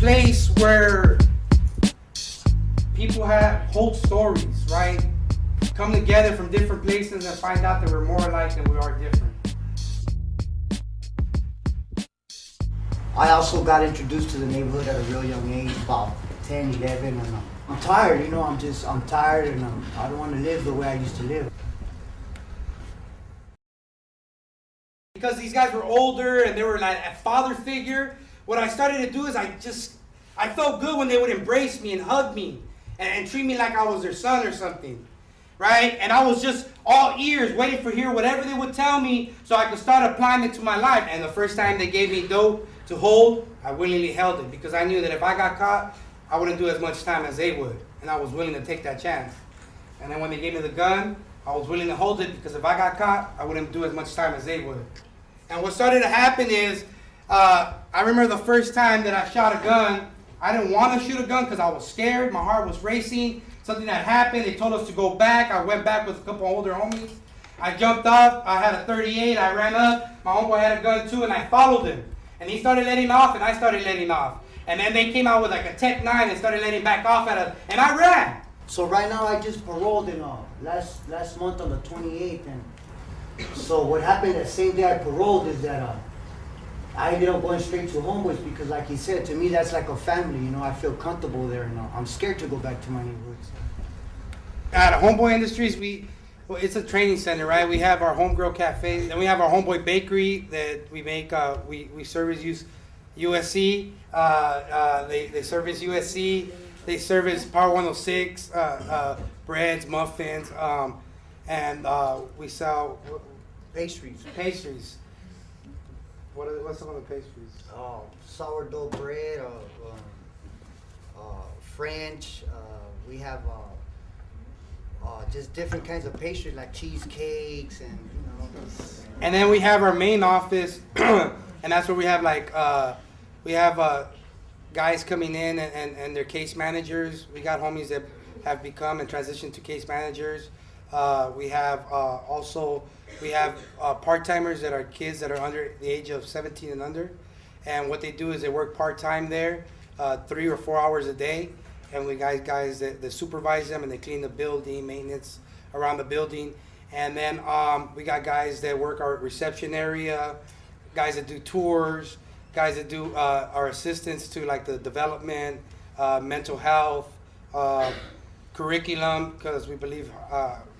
place where people hold stories, right? Come together from different places and find out that we're more alike than we are different. I also got introduced to the neighborhood at a real young age, about 10, 11, and I'm tired, you know, I'm tired and I don't want to live the way I used to live. Because these guys were older and they were like a father figure, what I started to do is I felt good when they would embrace me and hug me and treat me like I was their son or something, right? And I was just all ears, waiting for hear whatever they would tell me so I could start applying it to my life. And the first time they gave me dope to hold, I willingly held it because I knew that if I got caught, I wouldn't do as much time as they would. And I was willing to take that chance. And then when they gave me the gun, I was willing to hold it because if I got caught, I wouldn't do as much time as they would. And what started to happen is, I remember the first time that I shot a gun, I didn't want to shoot a gun because I was scared. My heart was racing. Something had happened. They told us to go back. I went back with a couple older homies. I jumped up. I had a 38. I ran up. My homeboy had a gun too, and I followed him. And he started letting off, and I started letting off. And then they came out with like a Tech 9 and started letting back off and I ran. So right now I just paroled in last month on the 28th, and so what happened that same day I paroled is that I ended up going straight to Homeboys because, like he said, to me that's like a family. You know, I feel comfortable there, and I'm scared to go back to my neighborhoods. At Homeboy Industries, it's a training center, right? We have our Homegirl Cafe, then we have our Homeboy Bakery that we make. We service USC. They service USC. They service Power 106, breads, muffins, and we sell Pastries. Pastries. What's some of the pastries? Sourdough bread, French. We have just different kinds of pastries like cheesecakes and And then we have our main office, and that's where we have guys coming in and they're case managers. We got homies that have become and transitioned to case managers. We have part-timers that are kids that are under the age of 17 and under. And what they do is they work part-time there, 3 or 4 hours a day. And we got guys that supervise them and they clean the building, maintenance around the building. And then we got guys that work our reception area, guys that do tours, guys that do our assistants to like the development, mental health, curriculum, because we believe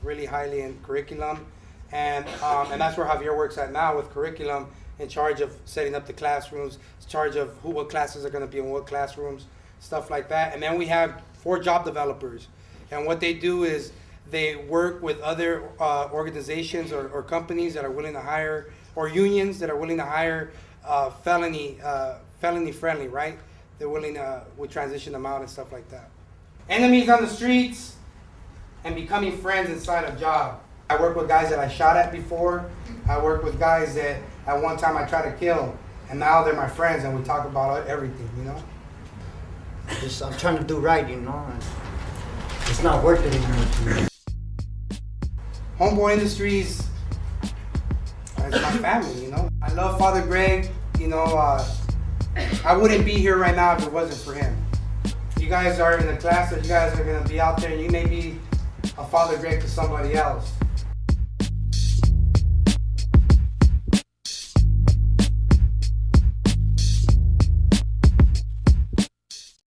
really highly in curriculum. And that's where Javier works at now with curriculum, in charge of setting up the classrooms, in charge of what classes are going to be in what classrooms, stuff like that. And then we have 4 job developers. And what they do is they work with other organizations or companies that are willing to hire, or unions that are willing to hire felony friendly, right? They're willing to, we transition them out and stuff like that. Enemies on the streets and becoming friends inside a job. I work with guys that I shot at before. I work with guys that at one time I tried to kill, and now they're my friends and we talk about everything, you know? I'm trying to do right, you know, and it's not worth it anymore to me. Homeboy Industries is my family, you know? I love Father Greg, you know, I wouldn't be here right now if it wasn't for him. You guys are in the class that you guys are gonna be out there, and you may be a Father Greg to somebody else.